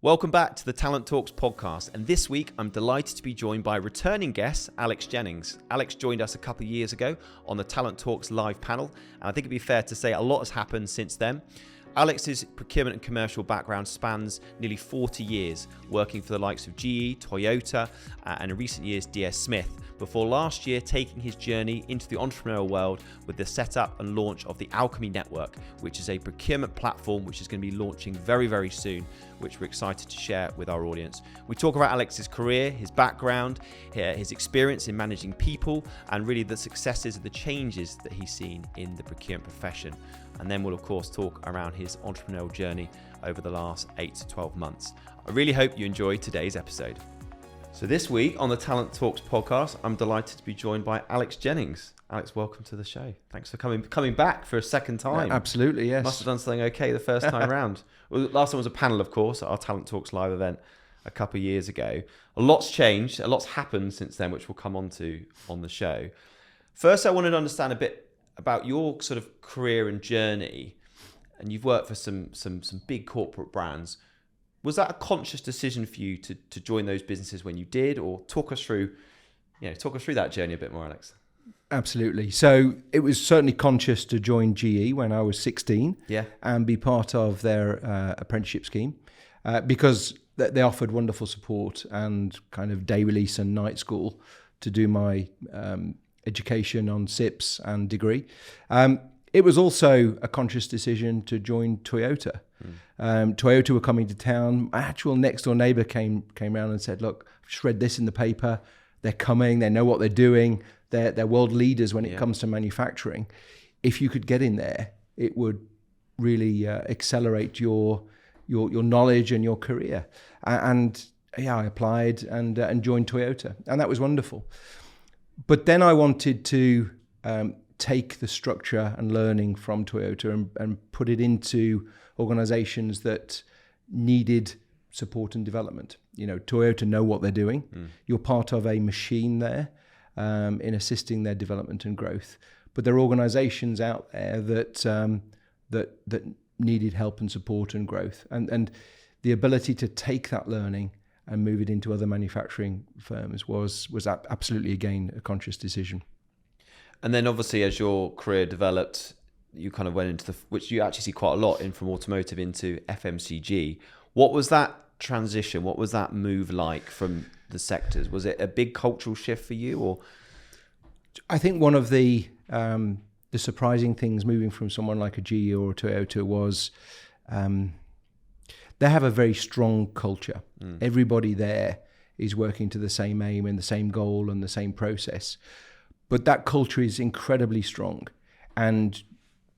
Welcome back to the Talent Talks podcast, and this week I'm delighted to be joined by returning guest Alex Jennings. Alex joined us a couple of years ago on the Talent Talks live panel, and I think it'd be fair to say a lot has happened since then. Alex's procurement and commercial background spans nearly 40 years, working for the likes of GE, Toyota, and in recent years DS Smith, before last year taking his journey into the entrepreneurial world with the setup and launch of the Alchemie Network, which is a procurement platform which is going to be launching very, very soon, which we're excited to share with our audience. We talk about Alex's career, his background, his experience in managing people, and really the successes and the changes that he's seen in the procurement profession. And then we'll of course talk around his entrepreneurial journey over the last 8 to 12 months. I really hope you enjoyed today's episode. So this week on the Talent Talks podcast, I'm delighted to be joined by Alex Jennings. Alex, welcome to the show. Thanks for coming back for a second time. Yeah, absolutely, yes. Must have done something okay the first time round. Well, last time was a panel, of course, at our Talent Talks live event a couple of years ago. A lot's changed, a lot's happened since then, which we'll come on to on the show. First, I wanted to understand a bit about your sort of career and journey. And you've worked for some big corporate brands. Was that a conscious decision for you to join those businesses when you did, or talk us through that journey a bit more, Alex? Absolutely. So it was certainly conscious to join GE when I was 16, and be part of their apprenticeship scheme, because they offered wonderful support and kind of day release and night school to do my education on SIPs and degree. It was also a conscious decision to join Toyota. Toyota were coming to town. My actual next door neighbor came around and said, look, I've just read this in the paper. They're coming. They know what they're doing. They're world leaders when it comes to manufacturing. If you could get in there, it would really accelerate your knowledge and your career. And I applied and joined Toyota. And that was wonderful. But then I wanted to take the structure and learning from Toyota and put it into organizations that needed support and development. You know, Toyota know what they're doing. You're part of a machine there in assisting their development and growth. But there are organizations out there that needed help and support and growth. And the ability to take that learning and move it into other manufacturing firms was absolutely, again, a conscious decision. And then obviously as your career developed, you kind of went into which you actually see quite a lot in, from automotive into FMCG. What was that transition? What was that move like from the sectors? Was it a big cultural shift for you, or? I think one of the surprising things moving from someone like a GE or a Toyota was they have a very strong culture. Everybody there is working to the same aim and the same goal and the same process. But that culture is incredibly strong. And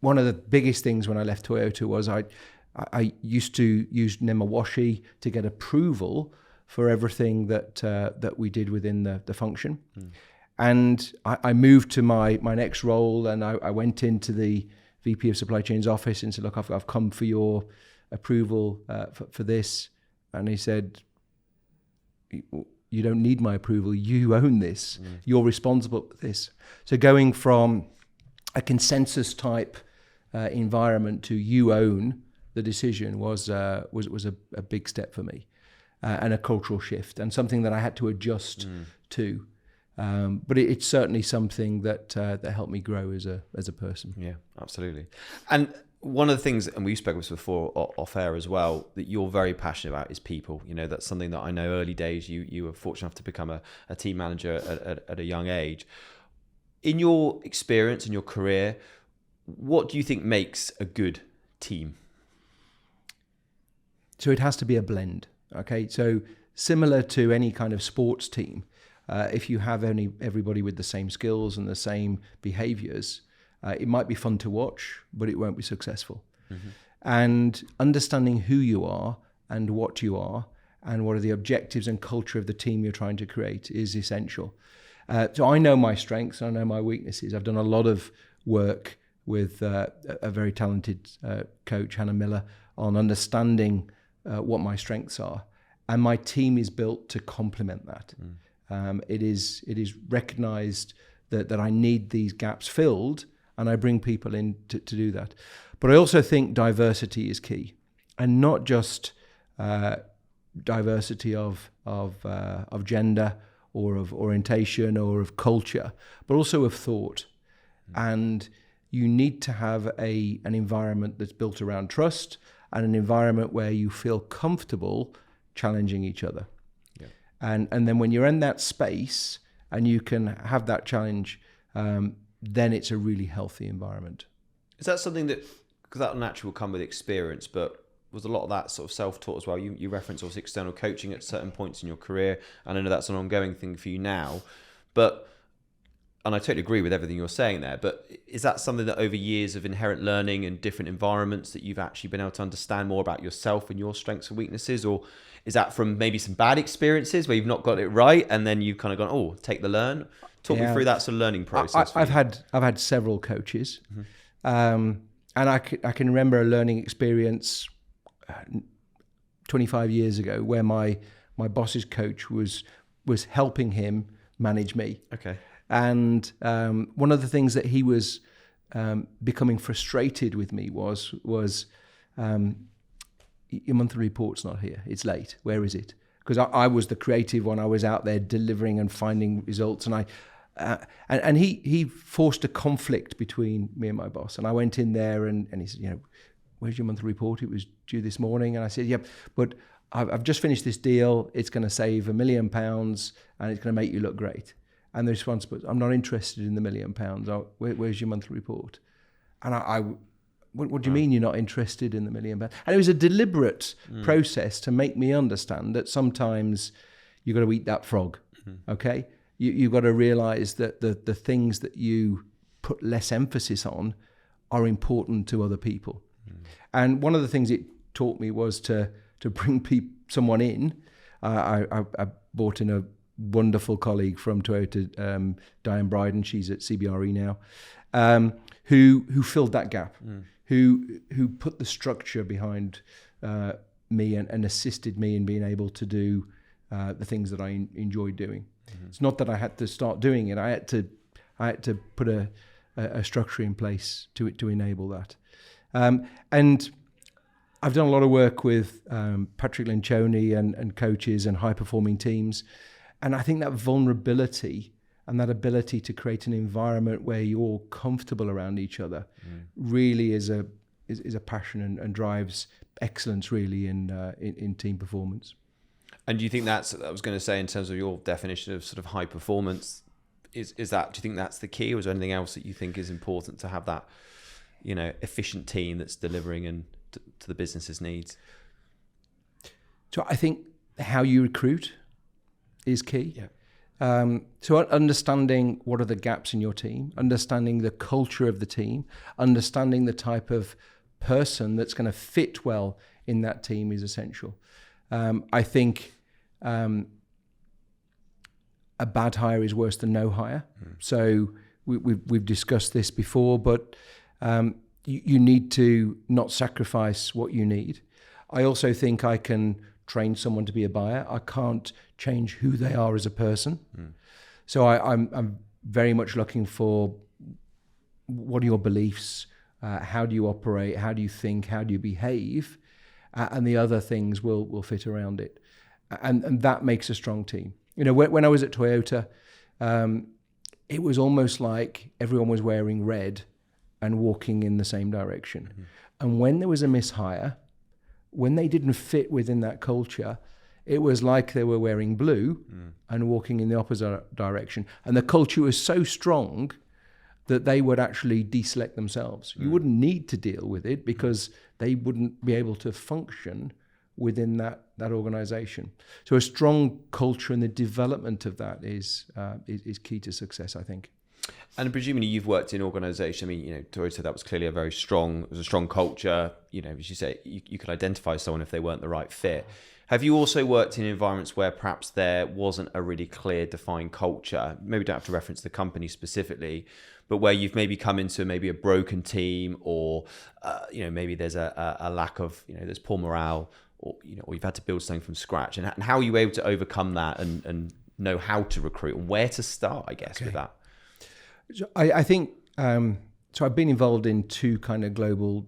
one of the biggest things when I left Toyota was I used to use Nemawashi to get approval for everything that we did within the function. And I moved to my next role, and I went into the VP of Supply Chain's office and said, look, I've come for your approval for this. And he said, you don't need my approval. You own this. You're responsible for this. So going from a consensus type environment to you own the decision was a big step for me, and a cultural shift, and something that I had to adjust to. But it's certainly something that helped me grow as a person. Yeah, absolutely. And one of the things, and we've spoken about this before off air as well, that you're very passionate about is people. You know, that's something that I know early days you were fortunate enough to become a team manager at a young age. In your experience, in your career, what do you think makes a good team? So it has to be a blend. Okay, so similar to any kind of sports team, if you have everybody with the same skills and the same behaviors, it might be fun to watch, but it won't be successful. And understanding who you are and what you are and what are the objectives and culture of the team you're trying to create is essential. So I know my strengths, I know my weaknesses. I've done a lot of work with a very talented coach, Hannah Miller, on understanding what my strengths are. And my team is built to complement that. It is recognized that I need these gaps filled, and I bring people in to do that. But I also think diversity is key, and not just diversity of gender or of orientation or of culture, but also of thought. And you need to have an environment that's built around trust and an environment where you feel comfortable challenging each other. Yeah. And then when you're in that space and you can have that challenge, then it's a really healthy environment. Is that something that, because that naturally will come with experience, but was a lot of that sort of self-taught as well? You referenced also external coaching at certain points in your career, and I know that's an ongoing thing for you now, and I totally agree with everything you're saying there, but is that something that over years of inherent learning and different environments that you've actually been able to understand more about yourself and your strengths and weaknesses? Or is that from maybe some bad experiences where you've not got it right and then you've kind of gone, oh, take the learn? Talk me through that sort of learning process. I've had several coaches, and I can remember a learning experience 25 years ago where my boss's coach was helping him manage me. Okay. And one of the things that he was becoming frustrated with me was your monthly report's not here. It's late. Where is it? Because I was the creative one. I was out there delivering and finding results, and he forced a conflict between me and my boss. And I went in there and he said, where's your monthly report? It was due this morning. And I said, yep, but I've just finished this deal. It's going to save £1 million and it's going to make you look great. And the response was, I'm not interested in the £1 million. Where's your monthly report? And what do you mean you're not interested in the £1 million? And it was a deliberate process to make me understand that sometimes you've got to eat that frog, okay? You've got to realize that the things that you put less emphasis on are important to other people. And one of the things it taught me was to bring someone in. I brought in a wonderful colleague from Toyota, Diane Bryden, she's at CBRE now, who filled that gap, who put the structure behind me and assisted me in being able to do the things that I enjoyed doing. It's not that I had to start doing it. I had to put a structure in place to enable that. And I've done a lot of work with Patrick Lencioni and coaches and high-performing teams. And I think that vulnerability and that ability to create an environment where you're all comfortable around each other really is a passion and drives excellence really in team performance. And do you think I was going to say, in terms of your definition of sort of high performance, do you think that's the key, or is there anything else that you think is important to have that, efficient team that's delivering and to the business's needs? So I think how you recruit is key. Yeah. So understanding what are the gaps in your team, understanding the culture of the team, understanding the type of person that's going to fit well in that team is essential. I think a bad hire is worse than no hire. So we've discussed this before, but you need to not sacrifice what you need. I also think I can train someone to be a buyer. I can't change who they are as a person. So I'm very much looking for what are your beliefs, how do you operate, how do you think, how do you behave, and the other things will fit around it. And that makes a strong team. When I was at Toyota, it was almost like everyone was wearing red and walking in the same direction. And when there was a mishire, when they didn't fit within that culture, it was like they were wearing blue and walking in the opposite direction. And the culture was so strong that they would actually deselect themselves. You wouldn't need to deal with it because they wouldn't be able to function within that organization. So a strong culture and the development of that is key to success, I think. And presumably you've worked in organisation. I mean, Toyota, that was clearly it was a strong culture. As you say, you could identify someone if they weren't the right fit. Have you also worked in environments where perhaps there wasn't a really clear, defined culture? Maybe you don't have to reference the company specifically, but where you've maybe come into maybe a broken team, or maybe there's a lack of, there's poor morale, or you've had to build something from scratch. And how are you able to overcome that and know how to recruit and where to start, I guess, with that? So I think, so I've been involved in 2 kind of global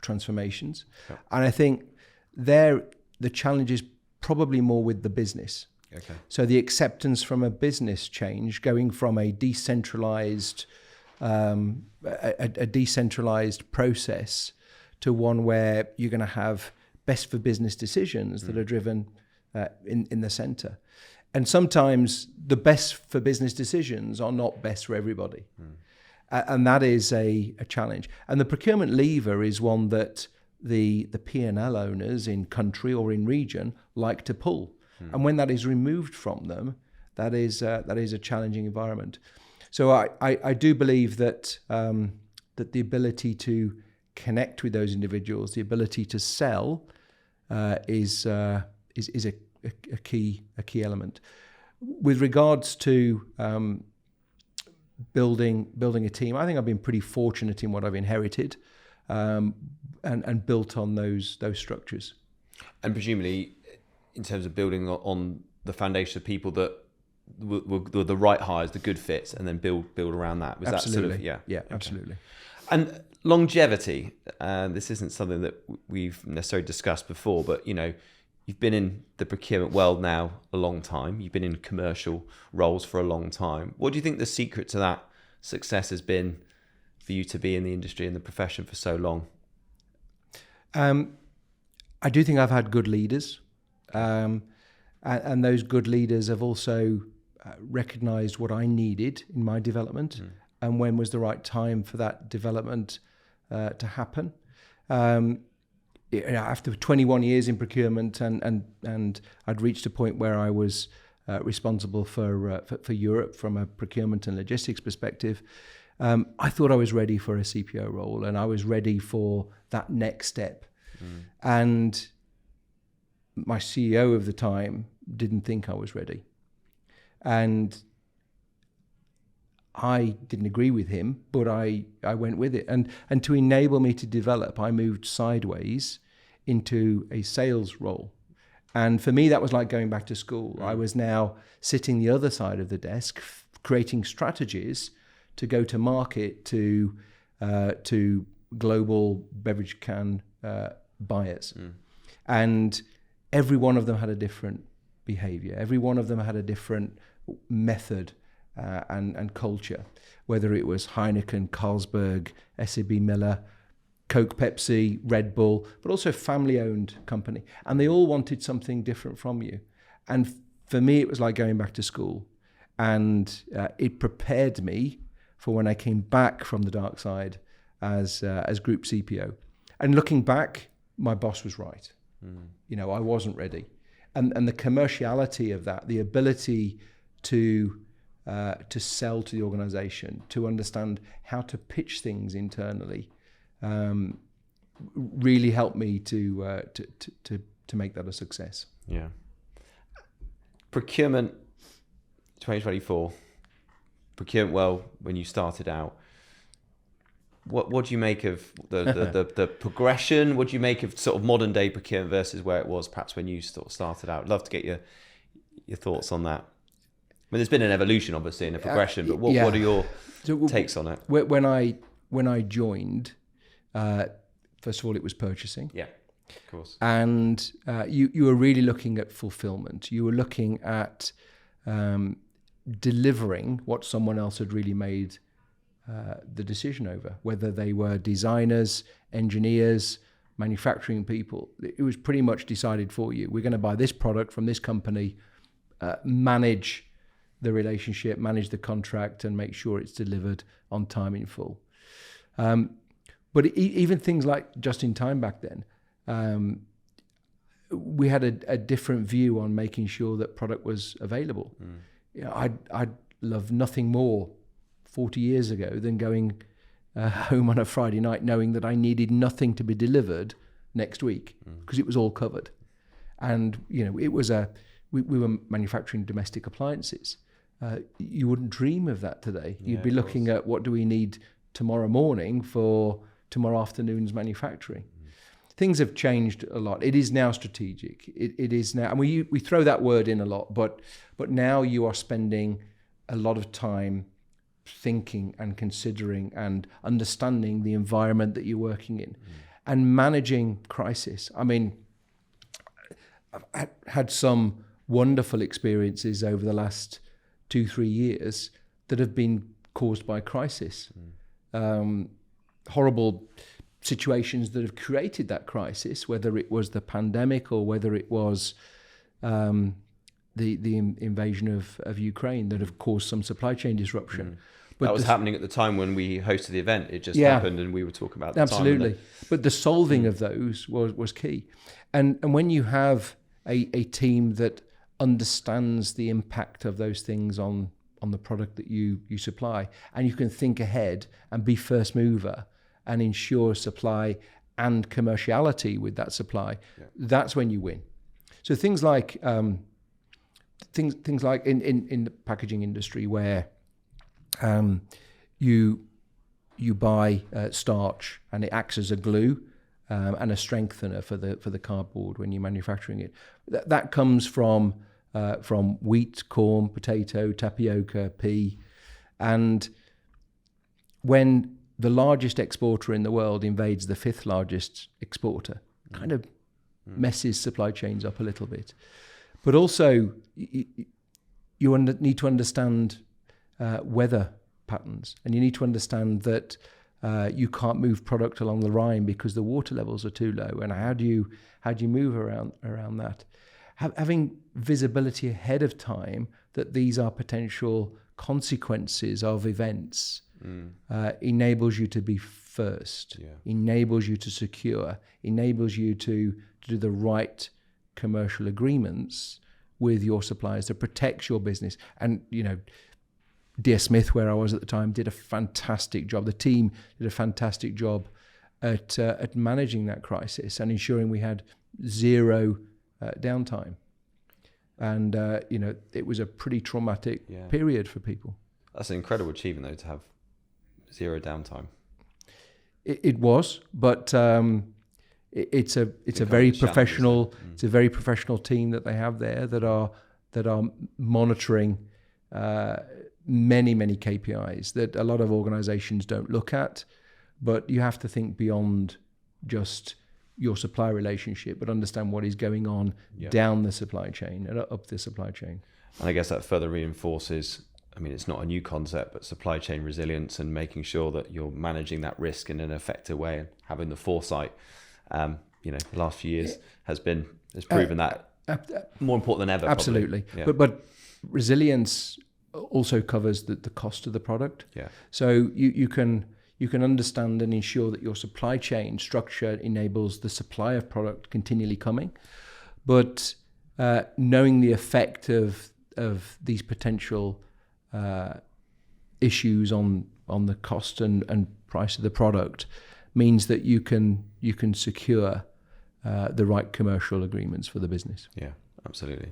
transformations. Okay. And I think the challenge is probably more with the business. Okay. So the acceptance from a business change, going from a decentralized process to one where you're going to have best for business decisions that are driven in the center. And sometimes the best for business decisions are not best for everybody. And that is a challenge. And the procurement lever is one that the P&L owners in country or in region like to pull. And when that is removed from them, that is a challenging environment. So I do believe that that the ability to connect with those individuals, the ability to sell, is a key element. With regards to building a team, I think I've been pretty fortunate in what I've inherited, and built on those structures. And presumably, in terms of building on the foundation of people that were the right hires, the good fits, and then build around that. Was absolutely. That sort of, yeah, okay. Absolutely. And longevity, this isn't something that we've necessarily discussed before, but you've been in the procurement world now a long time. You've been in commercial roles for a long time. What do you think the secret to that success has been for you to be in the industry and the profession for so long? I do think I've had good leaders. And those good leaders have also recognized what I needed in my development and when was the right time for that development to happen. After 21 years in procurement and I'd reached a point where I was responsible for Europe from a procurement and logistics perspective, I thought I was ready for a CPO role and I was ready for that next step. And my CEO of the time didn't think I was ready. And I didn't agree with him, but I went with it. And to enable me to develop, I moved sideways into a sales role. And for me, that was like going back to school. I was now sitting the other side of the desk, creating strategies to go to market to global beverage can buyers. And every one of them had a different behavior. Every one of them had a different method and culture, whether it was Heineken, Carlsberg, SAB Miller, Coke, Pepsi, Red Bull, but also family-owned company. And they all wanted something different from you. And for me, it was like going back to school. And it prepared me for when I came back from the dark side as Group CPO. And looking back, my boss was right. I wasn't ready. And the commerciality of that, the ability to sell to the organization, to understand how to pitch things internally, really helped me to make that a success. Yeah. Procurement 2024. Procurement well when you started out. What do you make of the progression? What do you make of sort of modern day procurement versus where it was perhaps when you sort of started out? I'd love to get your thoughts on that. I mean, there's been an evolution, obviously, and a progression, but what are your takes on it? When I joined, first of all, it was purchasing. Yeah, of course. And you were really looking at fulfillment. You were looking at delivering what someone else had really made the decision over, whether they were designers, engineers, manufacturing people. It was pretty much decided for you. We're going to buy this product from this company, manage the relationship, manage the contract, and make sure it's delivered on time in full. But even things like just in time back then, we had a different view on making sure that product was available. I'd love nothing more 40 years ago than going home on a Friday night knowing that I needed nothing to be delivered next week because it was all covered. And it was we were manufacturing domestic appliances. You wouldn't dream of that today. You'd be looking at what do we need tomorrow morning for tomorrow afternoon's manufacturing. Things have changed a lot. It is now strategic. It is now, and we throw that word in a lot, but now you are spending a lot of time thinking and considering and understanding the environment that you're working in and managing crisis. I mean, I've had some wonderful experiences over the last 2-3 years that have been caused by crisis. Horrible situations that have created that crisis, whether it was the pandemic or whether it was the invasion of Ukraine that have caused some supply chain disruption. But that was happening at the time when we hosted the event. It just happened, and we were talking about the absolutely. time. But the solving of those was key. And when you have a team that understands the impact of those things on the product that you supply, and you can think ahead and be first mover and ensure supply and commerciality with that supply, that's when you win. So things like things like in the packaging industry where you buy starch and it acts as a glue and a strengthener for the cardboard when you're manufacturing it. That comes from wheat, corn, potato, tapioca, pea, and when the largest exporter in the world invades the 5th largest exporter, kind of messes supply chains up a little bit. But also, you need to understand weather patterns, and you need to understand that you can't move product along the Rhine because the water levels are too low. And how do you move around that? Having visibility ahead of time that these are potential consequences of events enables you to be first, enables you to secure, enables you to do the right commercial agreements with your suppliers that protects your business. And, Dear Smith, where I was at the time, did a fantastic job. The team did a fantastic job at managing that crisis and ensuring we had zero downtime. And, it was a pretty traumatic period for people. That's an incredible achievement, though, to have zero downtime. It was, but it's a very professional. It's a very professional team that they have there that are monitoring many KPIs that a lot of organizations don't look at. But you have to think beyond just your supply relationship, but understand what is going on down the supply chain and up the supply chain. And I guess that further reinforces, it's not a new concept, but supply chain resilience and making sure that you're managing that risk in an effective way and having the foresight. The last few years has proven that more important than ever. Absolutely. Yeah. But resilience also covers the cost of the product. Yeah. So you can understand and ensure that your supply chain structure enables the supply of product continually coming, but knowing the effect of these potential issues on the cost and price of the product means that you can secure the right commercial agreements for the business. Yeah, absolutely.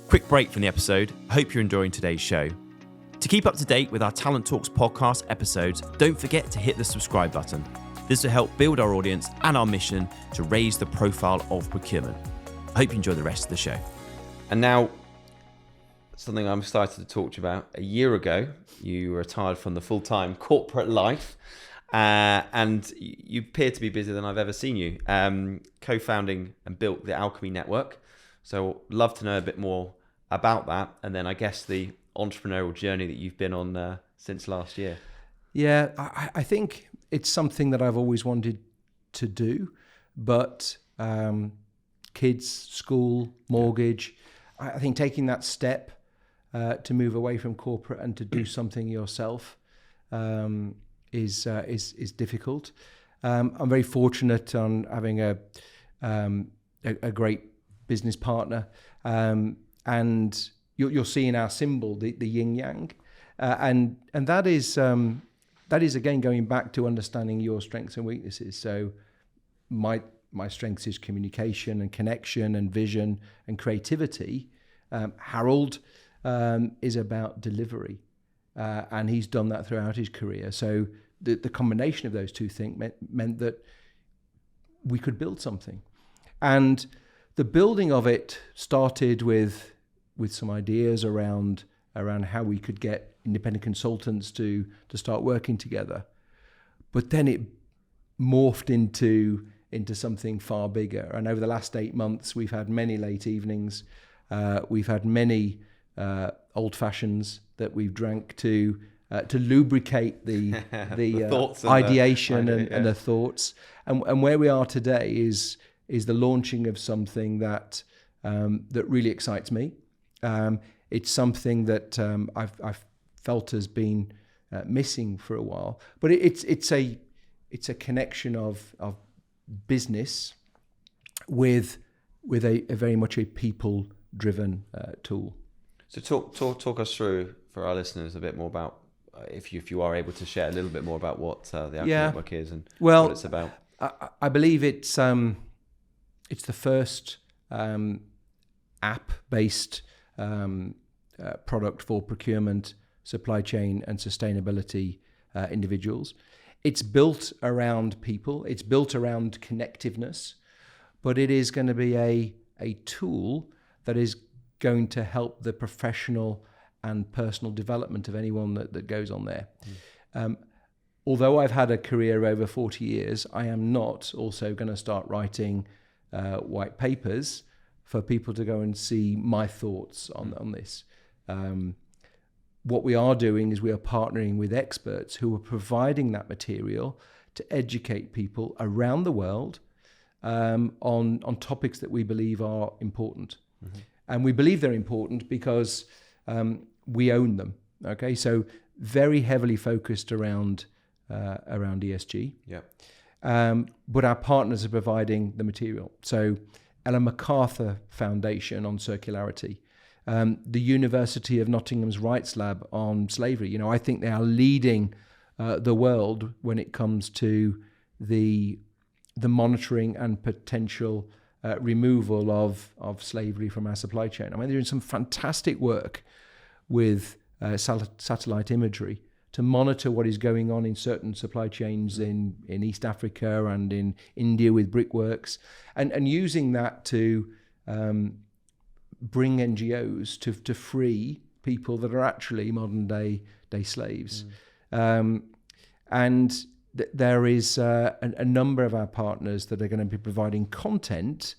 Quick break from the episode. I hope you're enjoying today's show. To keep up to date with our Talent Talks podcast episodes, don't forget to hit the subscribe button. This will help build our audience and our mission to raise the profile of procurement. I hope you enjoy the rest of the show. And now, something I'm excited to talk to you about. A year ago, you retired from the full-time corporate life, and you appear to be busier than I've ever seen you, co-founding and built the Alchemie Network. So love to know a bit more about that, and then I guess the entrepreneurial journey that you've been on since last year. Yeah, I think it's something that I've always wanted to do, but kids, school, mortgage, I think taking that step to move away from corporate and to do something yourself is difficult. I'm very fortunate on having a great business partner, and you're seeing our symbol, the yin yang, and that is again going back to understanding your strengths and weaknesses. So my strengths is communication and connection and vision and creativity. Harold is about delivery, and he's done that throughout his career. So the combination of those two things meant that we could build something, and the building of it started with some ideas around how we could get independent consultants to start working together. But then it morphed into into something far bigger. And over the last 8 months, we've had many late evenings. We've had many old fashions that we've drank to lubricate the thoughts ideation and the thoughts. And where we are today is the launching of something that really excites me. It's something that I've felt has been missing for a while, but it's a connection of business with a very much a people-driven tool. So talk us through, for our listeners, a bit more about, if you are able to share a little bit more about what the Alchemie Network is and what it's about. I believe it's the first app-based product for procurement, supply chain, and sustainability individuals. It's built around people. It's built around connectiveness, but it is going to be a tool that is going to help the professional and personal development of anyone that goes on there. Although I've had a career over 40 years, I am not also going to start writing white papers for people to go and see my thoughts on this. What we are doing is we are partnering with experts who are providing that material to educate people around the world on topics that we believe are important. Mm-hmm. And we believe they're important because we own them. Okay, so very heavily focused around ESG. Yeah. But our partners are providing the material. So Ellen MacArthur Foundation on circularity, the University of Nottingham's Rights Lab on slavery. I think they are leading the world when it comes to the monitoring and potential removal of slavery from our supply chain. I mean, they're doing some fantastic work with satellite imagery to monitor what is going on in certain supply chains in East Africa and in India with brickworks, and using that to bring NGOs to free people that are actually modern day slaves. And there is a number of our partners that are going to be providing content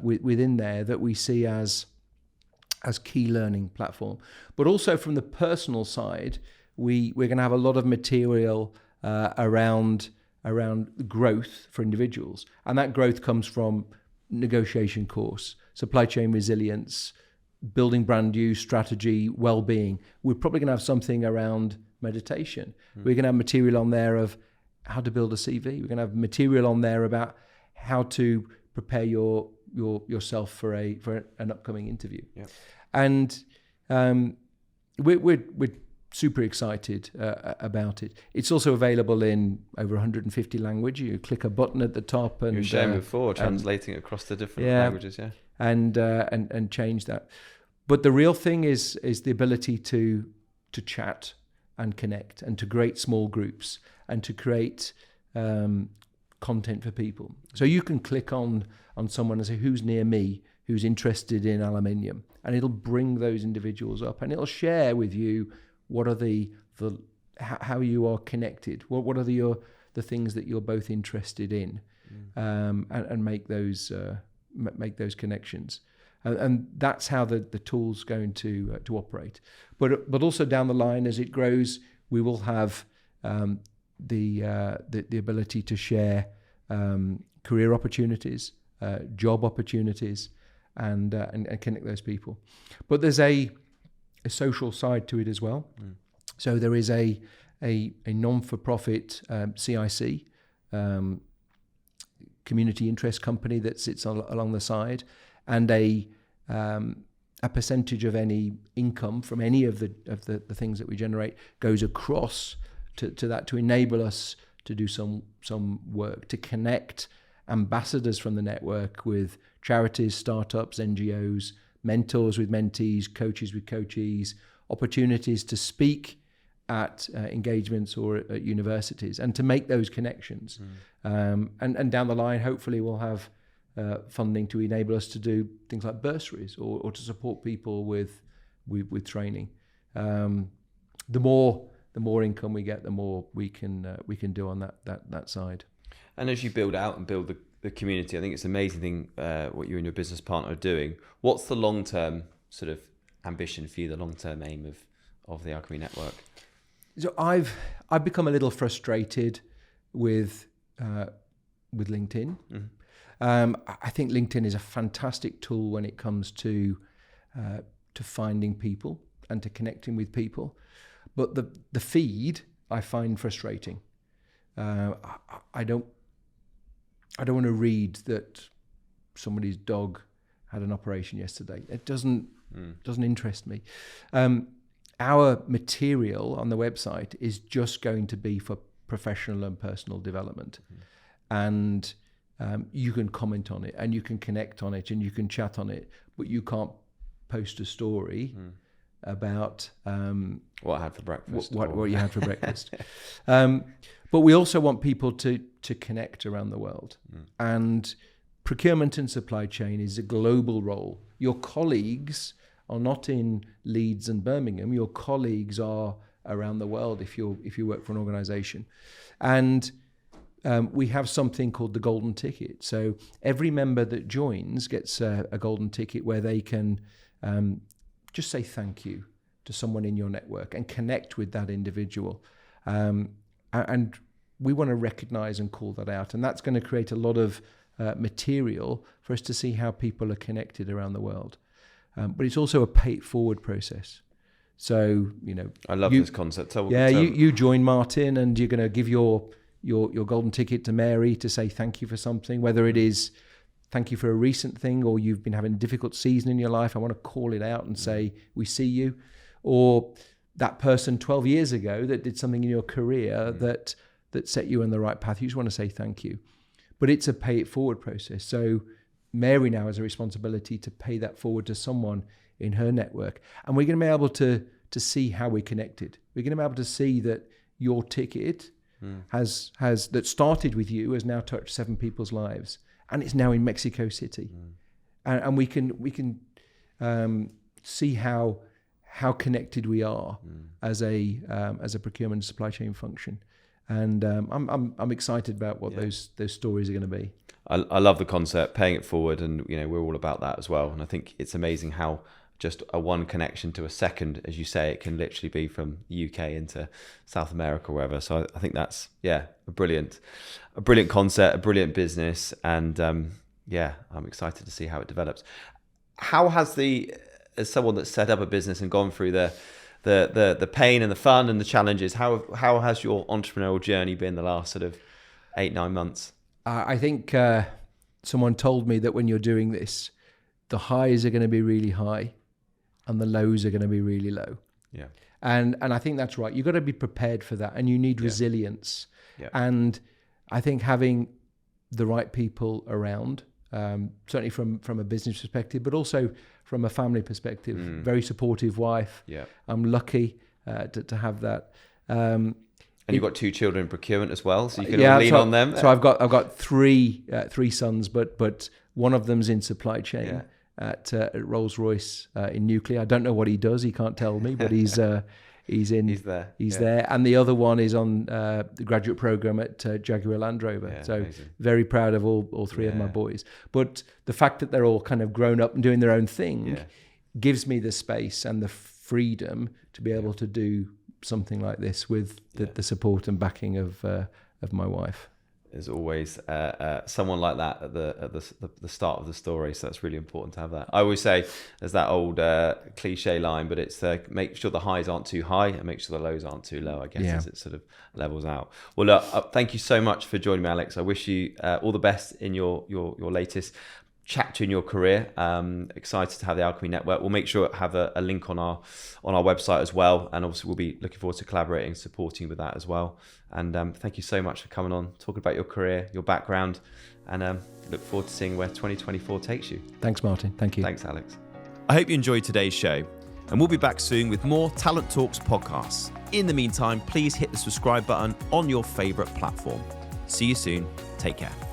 within there that we see as key learning platform. But also from the personal side, we're going to have a lot of material around growth for individuals. And that growth comes from negotiation course, supply chain resilience, building brand new strategy, well-being. We're probably going to have something around meditation. We're going to have material on there of how to build a CV. We're going to have material on there about how to prepare yourself for an upcoming interview. Yeah. And we're super excited about it. It's also available in over 150 languages. You click a button at the top, and you were sharing before translating across the different languages, and change that. But the real thing is the ability to chat and connect, and to create small groups, and to create content for people. So you can click on someone and say, who's near me, who's interested in aluminium, and it'll bring those individuals up, and it'll share with you what are how you are connected, what are the things that you're both interested in, and make those connections. And that's how the tool's going to operate. But also down the line, as it grows, we will have the ability to share career opportunities, job opportunities, and connect those people. But there's a social side to it as well. So there is a non-for-profit CIC, community interest company that sits along the side, and a percentage of any income from any of the things that we generate goes across to that, to enable us to do some work, to connect ambassadors from the network with charities, startups, NGOs, mentors with mentees, coaches with coachees, opportunities to speak at engagements or at universities, and to make those connections. And down the line, hopefully we'll have funding to enable us to do things like bursaries or to support people with training. The more income we get, the more we can do on that side. And as you build out and build the community, I think it's an amazing thing what you and your business partner are doing. What's the long-term sort of ambition for you, the long-term aim of the Alchemie Network? So I've become a little frustrated with LinkedIn. I think LinkedIn is a fantastic tool when it comes to finding people and to connecting with people, but the feed I find frustrating. I don't want to read that somebody's dog had an operation yesterday. It doesn't interest me. Our material on the website is just going to be for professional and personal development. And you can comment on it and you can connect on it and you can chat on it, but you can't post a story about what I had for breakfast. What you had for breakfast. But we also want people to connect around the world. And procurement and supply chain is a global role. Your colleagues are not in Leeds and Birmingham. Your colleagues are around the world if you work for an organization. And we have something called the golden ticket. So every member that joins gets a golden ticket where they can just say thank you to someone in your network and connect with that individual. And we want to recognize and call that out. And that's going to create a lot of material for us to see how people are connected around the world. But it's also a pay it forward process. So, I love this concept. You join Martin and you're going to give your golden ticket to Mary to say thank you for something, whether it is thank you for a recent thing or you've been having a difficult season in your life. I want to call it out and say, we see you. Or that person 12 years ago that did something in your career that set you on the right path. You just want to say thank you. But it's a pay it forward process. So Mary now has a responsibility to pay that forward to someone in her network. And we're going to be able to see how we're connected. We're going to be able to see that your ticket has that started with you has now touched 7 people's lives. And it's now in Mexico City. And we can see how connected we are as a procurement and supply chain function. And I'm excited about what those stories are going to be. I love the concept, paying it forward, and we're all about that as well. And I think it's amazing how just a one connection to a second, as you say, it can literally be from the UK into South America or wherever. So I think that's a brilliant concept, a brilliant business, and I'm excited to see how it develops. How has as someone that's set up a business and gone through the pain and the fun and the challenges, how has your entrepreneurial journey been the last sort of 8-9 months? I think someone told me that when you're doing this, the highs are going to be really high and the lows are going to be really low. Yeah. And I think that's right. You've got to be prepared for that, and you need resilience. Yeah. And I think having the right people around, certainly from a business perspective, but also from a family perspective, very supportive wife. Yeah. I'm lucky to have that. And you've got 2 children in procurement as well, so you can lean on them. So I've got three sons, but one of them's in supply chain at Rolls-Royce in nuclear. I don't know what he does. He can't tell me, but he's there. He's there, and the other one is on the graduate program at Jaguar Land Rover. Yeah, so amazing. Very proud of all 3 of my boys. But the fact that they're all kind of grown up and doing their own thing gives me the space and the freedom to be able to do something like this with the support and backing of my wife. There's always someone like that at the start of the story, so that's really important to have that. I always say there's that old cliche line, but it's make sure the highs aren't too high and make sure the lows aren't too low, I guess, as it sort of levels out. Well, look, thank you so much for joining me, Alex. I wish you all the best in your latest chapter in your career. Excited to have the Alchemie Network. We'll make sure to have a link on our website as well, and obviously we'll be looking forward to collaborating and supporting with that as well. And thank you so much for coming on, talking about your career, your background, and look forward to seeing where 2024 takes you. Thanks, Martin. Thank you. Thanks, Alex. I hope you enjoyed today's show, and we'll be back soon with more Talent Talks podcasts. In the meantime, please hit the subscribe button on your favorite platform. See you soon. Take care.